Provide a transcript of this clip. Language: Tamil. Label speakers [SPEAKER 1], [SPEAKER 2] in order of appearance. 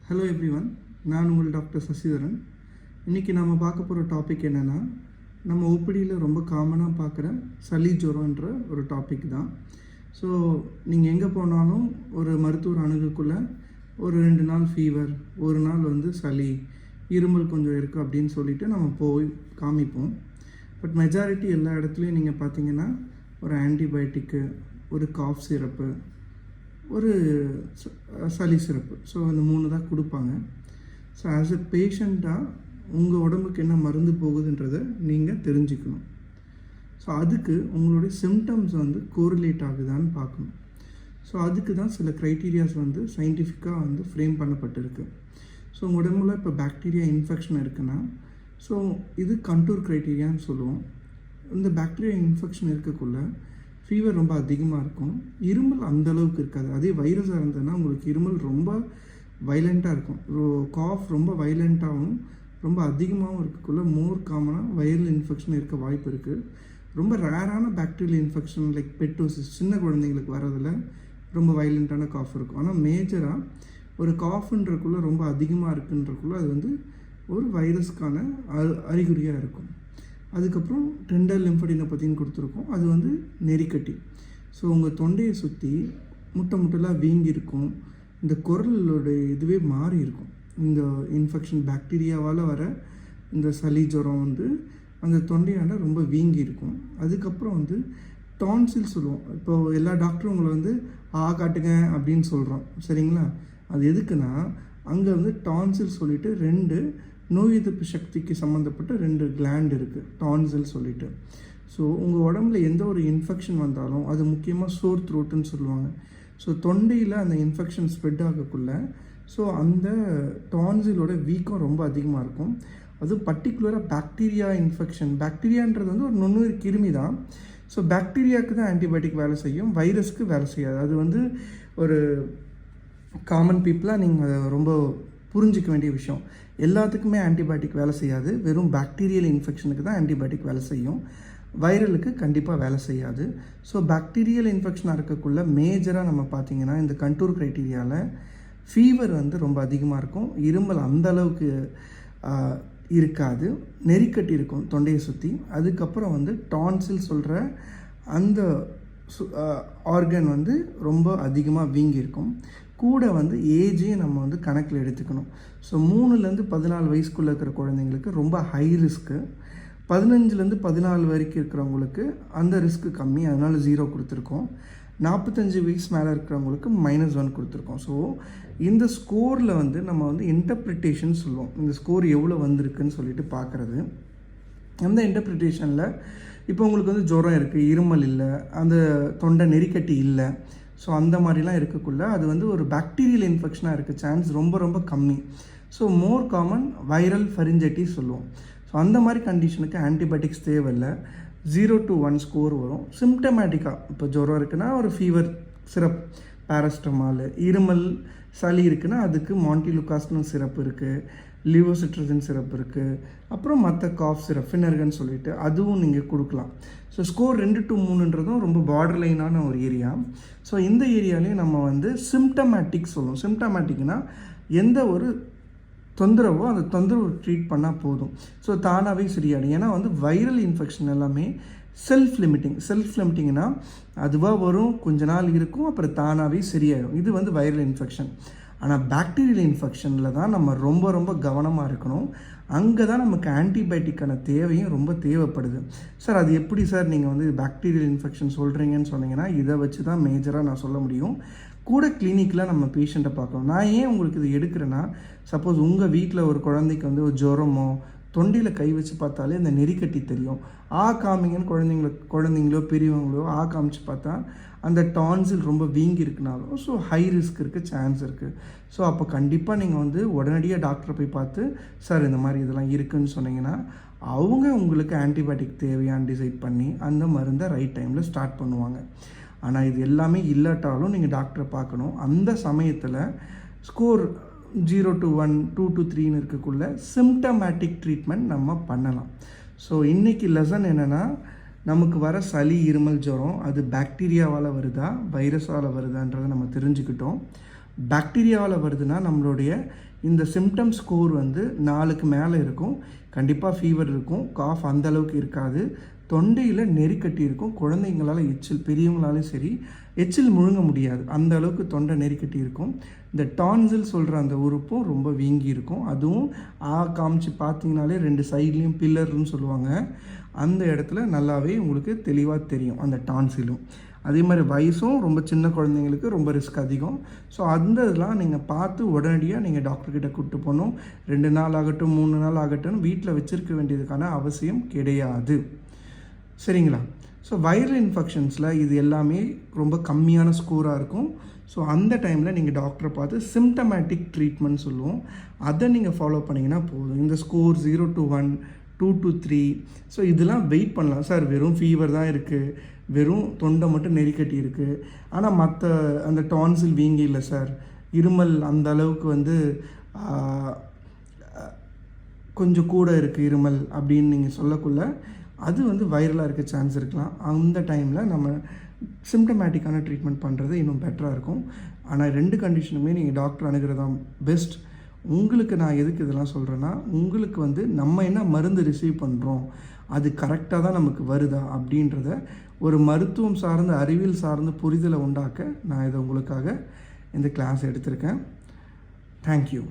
[SPEAKER 1] ஹலோ எவ்ரிவன், நான் உங்கள் டாக்டர் சசிதரன். இன்றைக்கி நாம் பார்க்க போகிற டாபிக் என்னென்னா, நம்ம ஓபிடியில் ரொம்ப காமனாக பார்க்குற சளி ஜுரம்ன்ற ஒரு டாபிக் தான். ஸோ நீங்கள் எங்கே போனாலும் ஒரு மருத்துவர் அணுகக்குள்ளே ஒரு 2 நாள் ஃபீவர், ஒரு நாள் சளி, இருமல் கொஞ்சம் இருக்குது அப்படின்னு சொல்லிவிட்டு நம்ம போய் காமிப்போம். பட் மெஜாரிட்டி எல்லா இடத்துலையும் நீங்கள் பார்த்தீங்கன்னா ஒரு ஆன்டிபயோட்டிக்கு, ஒரு காஃப் சிரப்பு, ஒரு சளி சிறப்பு, ஸோ அந்த 3 தான் கொடுப்பாங்க. ஸோ ஆஸ் எ பேஷண்ட்டாக உங்கள் உடம்புக்கு என்ன மருந்து போகுதுன்றதை நீங்கள் தெரிஞ்சுக்கணும். ஸோ அதுக்கு உங்களுடைய சிம்டம்ஸ் கோரிலேட் ஆகுதான்னு பார்க்கணும். ஸோ அதுக்கு தான் சில க்ரைட்டீரியாஸ் சயின்டிஃபிக்காக ஃப்ரேம் பண்ணப்பட்டிருக்கு. ஸோ உங்கள் உடம்புல இப்போ பாக்டீரியா இன்ஃபெக்ஷன் இருக்குன்னா, ஸோ இது கண்டூர் க்ரைட்டீரியான்னு சொல்லுவோம். இந்த பாக்டீரியா இன்ஃபெக்ஷன் இருக்கக்குள்ள ஃபீவர் ரொம்ப அதிகமாக இருக்கும், இருமல் அந்தளவுக்கு இருக்காது. அதே வைரஸாக இருந்ததுன்னா உங்களுக்கு இருமல் ரொம்ப வைலண்ட்டாக இருக்கும், காஃப் ரொம்ப வைலண்ட்டாகவும் ரொம்ப அதிகமாகவும் இருக்கக்குள்ள மோர் காமனாக வைரல் இன்ஃபெக்ஷன் இருக்க வாய்ப்பு இருக்குது. ரொம்ப ரேரான பாக்டீரியல் இன்ஃபெக்ஷன் லைக் பெட்டோசிஸ் சின்ன குழந்தைங்களுக்கு வரதில் ரொம்ப வைலண்ட்டான காஃப் இருக்கும். ஆனால் மேஜராக ஒரு காஃப்ன்றக்குள்ளே ரொம்ப அதிகமாக இருக்குன்றக்குள்ளே அது ஒரு வைரஸ்க்கான அறிகுறியாக இருக்கும். அதுக்கப்புறம் டெண்டர் லிம்ஃபடினை பற்றின்னு கொடுத்துருக்கோம். அது நெறிக்கட்டி. ஸோ உங்கள் தொண்டையை சுற்றி முட்டெல்லாம் வீங்கி இருக்கும், இந்த குரலோடைய இதுவே மாறி இருக்கும். இந்த இன்ஃபெக்ஷன் பாக்டீரியாவால் வர இந்த சளி ஜுரம் அந்த தொண்டையால் ரொம்ப வீங்கி இருக்கும். அதுக்கப்புறம் டான்சில் சொல்லுவோம். இப்போது எல்லா டாக்டரும் உங்களை காட்டுங்க அப்படின்னு சொல்கிறோம், சரிங்களா? அது எதுக்குன்னா அங்கே டான்சில் சொல்லிவிட்டு 2 நோய் எதிர்ப்பு சக்திக்கு சம்மந்தப்பட்ட 2 கிளாண்ட் இருக்குது, டான்சில் சொல்லிட்டு. ஸோ உங்கள் உடம்புல எந்த ஒரு இன்ஃபெக்ஷன் வந்தாலும் அது முக்கியமாக சோர் த்ரோட்டுன்னு சொல்லுவாங்க. ஸோ தொண்டையில் அந்த இன்ஃபெக்ஷன் ஸ்ப்ரெட் ஆகக்குள்ள ஸோ அந்த டான்சிலோட வீக்கம் ரொம்ப அதிகமாக இருக்கும். அது பர்டிகுலராக பாக்டீரியா இன்ஃபெக்ஷன். பாக்டீரியான்றது ஒரு நுண்ணுயிர் கிருமி தான். ஸோ பாக்டீரியாவுக்கு தான் ஆன்டிபயோட்டிக் வேலை செய்யும், வைரஸ்க்கு வேலை செய்யாது. அது ஒரு காமன் பீப்புளாக நீங்கள் அதை ரொம்ப புரிஞ்சிக்க வேண்டிய விஷயம். எல்லாத்துக்குமே ஆன்டிபயோட்டிக் வேலை செய்யாது, வெறும் பாக்டீரியல் இன்ஃபெக்ஷனுக்கு தான் ஆன்டிபயோட்டிக் வேலை செய்யும், வைரலுக்கு கண்டிப்பாக வேலை செய்யாது. ஸோ பாக்டீரியல் இன்ஃபெக்ஷனாக இருக்கக்குள்ள மேஜராக நம்ம பார்த்திங்கன்னா இந்த கண்டூர் க்ரைட்டீரியாவில் ஃபீவர் ரொம்ப அதிகமாக இருக்கும், இருமல் அந்த அளவுக்கு இருக்காது, நெறிக்கட்டி இருக்கும் தொண்டையை சுற்றி. அதுக்கப்புறம் டான்சில் சொல்கிற அந்த ஆர்கன் ரொம்ப அதிகமாக வீங்கி இருக்கும். கூட ஏஜையும் நம்ம கணக்கில் எடுத்துக்கணும். ஸோ 3லேருந்து 14 வயசுக்குள்ளே இருக்கிற குழந்தைங்களுக்கு ரொம்ப ஹை ரிஸ்க்கு, 15லேருந்து 14 வரைக்கும் இருக்கிறவங்களுக்கு அந்த ரிஸ்க்கு கம்மி, அதனால் 0 கொடுத்துருக்கோம். 45 வயசு மேலே இருக்கிறவங்களுக்கு -1 கொடுத்துருக்கோம். ஸோ இந்த ஸ்கோரில் நம்ம இன்டர்ப்ரிட்டேஷன் சொல்லுவோம். இந்த ஸ்கோர் எவ்வளோ வந்திருக்குன்னு சொல்லிட்டு பார்க்குறது. அந்த இன்டர்ப்ரிட்டேஷனில் இப்போ உங்களுக்கு ஜுரம் இருக்குது, இருமல் இல்லை, அந்த தொண்டை நெறிக்கட்டி இல்லை, ஸோ அந்த மாதிரிலாம் இருக்கக்குள்ள அது ஒரு பாக்டீரியல் இன்ஃபெக்ஷனாக இருக்க சான்ஸ் ரொம்ப ரொம்ப கம்மி. ஸோ மோர் காமன் வைரல் ஃபரிஞ்சைட்டிஸ் சொல்லுவோம். ஸோ அந்த மாதிரி கண்டிஷனுக்கு ஆன்டிபயோட்டிக்ஸ் தேவையில்லை. 0 to 1 ஸ்கோர் வரும். சிம்டமேட்டிக்காக இப்போ ஜுரம் இருக்குன்னா ஒரு ஃபீவர் சிரப், பேரஸ்டமால், இருமல் சளி இருக்குன்னா அதுக்கு மாண்டிலுக்காஸ்னு சிரப் இருக்குது, லிவோசிட்ரசின் சிரப் இருக்குது, அப்புறம் மற்ற காஃப் சிரப் ஃபினர்கன் சொல்லிவிட்டு அதுவும் நீங்கள் கொடுக்கலாம். ஸோ ஸ்கோர் 2 to 3ன்றதும் ரொம்ப பார்டர் லைனான ஒரு ஏரியா. ஸோ இந்த ஏரியாலையும் நம்ம சிம்டமேட்டிக் சொல்லுவோம். சிம்டமேட்டிக்னால் எந்த ஒரு தொந்தரவோ அந்த தொந்தரவு ட்ரீட் பண்ணால் போதும், ஸோ தானாகவே சரியாடும். ஏன்னா வைரல் இன்ஃபெக்ஷன் எல்லாமே செல்ஃப் லிமிட்டிங்னா அதுவாக வரும், கொஞ்ச நாள் இருக்கும், அப்புறம் தானாகவே சரியாயிடும். இது வைரல் இன்ஃபெக்ஷன். ஆனால் பாக்டீரியல் இன்ஃபெக்ஷனில் தான் நம்ம ரொம்ப ரொம்ப கவனமாக இருக்கணும். அங்கே தான் நமக்கு ஆன்டிபயோட்டிக்கான தேவையும் ரொம்ப தேவைப்படுது. சார் அது எப்படி சார் நீங்கள் பாக்டீரியல் இன்ஃபெக்ஷன் சொல்கிறீங்கன்னு சொன்னீங்கன்னா இதை வச்சு தான் மேஜராக நான் சொல்ல முடியும். கூட கிளினிக்கில் நம்ம பேஷண்ட்டை பார்க்கணும். நான் ஏன் உங்களுக்கு இது எடுக்கிறேன்னா, சப்போஸ் உங்கள் வீட்டில் ஒரு குழந்தைக்கு ஒரு ஜுரமோ தொண்டையில் கை வச்சு பார்த்தாலே அந்த நெறிக்கட்டி தெரியும். காமிங்கன்னு குழந்தைங்களோ பெரியவங்களோ காமிச்சு பார்த்தா அந்த டான்சில் ரொம்ப வீங்கி இருக்குனாலும் ஸோ ஹை ரிஸ்க் இருக்க சான்ஸ் இருக்குது. ஸோ அப்போ கண்டிப்பாக நீங்கள் உடனடியாக டாக்டரை போய் பார்த்து சார் இந்த மாதிரி இதெல்லாம் இருக்குதுன்னு சொன்னீங்கன்னா அவங்க உங்களுக்கு ஆன்டிபயோட்டிக் தேவையான்னு டிசைட் பண்ணி அந்த மருந்தை ரைட் டைமில் ஸ்டார்ட் பண்ணுவாங்க. ஆனால் இது எல்லாமே இல்லாட்டாலும் நீங்கள் டாக்டரை பார்க்கணும். அந்த சமயத்தில் ஸ்கோர் 0 to 1, 2 to 3ன்னு இருக்கக்குள்ள சிம்டமேட்டிக் ட்ரீட்மெண்ட் நம்ம பண்ணலாம். ஸோ இன்றைக்கி லெசன் என்னென்னா, நமக்கு வர சளி, இருமல், ஜுரம் அது பாக்டீரியாவால் வருதா வைரஸால் வருதான்றதை நம்ம தெரிஞ்சுக்கிட்டோம். பாக்டீரியாவால் வருதுன்னா நம்மளுடைய இந்த சிம்டம் ஸ்கோர் வந்து 4க்கு மேலே இருக்கும். கண்டிப்பாக ஃபீவர் இருக்கும், காஃப் அந்தளவுக்கு இருக்காது, தொண்டையில் நெறிக்கட்டி இருக்கும், குழந்தைங்களால் எச்சில், பெரியவங்களாலும் சரி எச்சில் முழுங்க முடியாது, அந்த அளவுக்கு தொண்டை நெறிக்கட்டி இருக்கும். இந்த டான்சில் சொல்கிற அந்த உறுப்பும் ரொம்ப வீங்கி இருக்கும். அதுவும் காமிச்சு பார்த்தீங்கனாலே 2 சைட்லேயும் பில்லர்னு சொல்லுவாங்க, அந்த இடத்துல நல்லாவே உங்களுக்கு தெளிவாக தெரியும் அந்த டான்சிலும். அதே மாதிரி வயசும் ரொம்ப சின்ன குழந்தைங்களுக்கு ரொம்ப ரிஸ்க் அதிகம். ஸோ அந்த இதெல்லாம் நீங்கள் பார்த்து உடனடியாக நீங்கள் டாக்டர்கிட்ட கூப்பிட்டு போகணும். 2 நாள் ஆகட்டும் 3 நாள் ஆகட்டும் வீட்டில் வச்சுருக்க வேண்டியதுக்கான அவசியம் கிடையாது. சரிங்களா? ஸோ வைரல் இன்ஃபெக்ஷன்ஸில் இது எல்லாமே ரொம்ப கம்மியான ஸ்கோராக இருக்கும். ஸோ அந்த டைமில் நீங்கள் டாக்டரை பார்த்து சிம்டமேட்டிக் ட்ரீட்மெண்ட் சொல்லுவோம், அதை நீங்கள் ஃபாலோ பண்ணிங்கன்னா போதும். இந்த ஸ்கோர் 0 to 1, 2 to 3, ஸோ இதெல்லாம் வெயிட் பண்ணலாம். சார் வெறும் ஃபீவர் தான் இருக்குது, வெறும் தொண்டை மட்டும் நெறிக்கட்டி இருக்குது, ஆனால் மற்ற அந்த டான்சில் வீங்கி இல்லை சார், இருமல் அந்த அளவுக்கு வந்து கொஞ்சம் கூட இருக்குது இருமல் அப்படின்னு நீங்கள் சொல்லக்குள்ள அது வந்து வைரலாக இருக்க சான்ஸ் இருக்கலாம். அந்த டைமில் நம்ம சிம்டமேட்டிக்கான ட்ரீட்மெண்ட் பண்ணுறது இன்னும் பெட்டராக இருக்கும். ஆனால் 2 கண்டிஷனுமே நீங்கள் டாக்டர் அணுகிறது தான் பெஸ்ட். உங்களுக்கு நான் எதுக்கு இதெல்லாம் சொல்கிறேன்னா, உங்களுக்கு வந்து நம்ம என்ன மருந்து ரிசீவ் பண்ணுறோம் அது கரெக்டாக தான் நமக்கு வருதா அப்படின்றத ஒரு மருத்துவம் சார்ந்த அறிவியல் சார்ந்த புரிதலை உண்டாக்க நான் இதை உங்களுக்காக இந்த கிளாஸ் எடுத்திருக்கேன். தேங்க்யூ.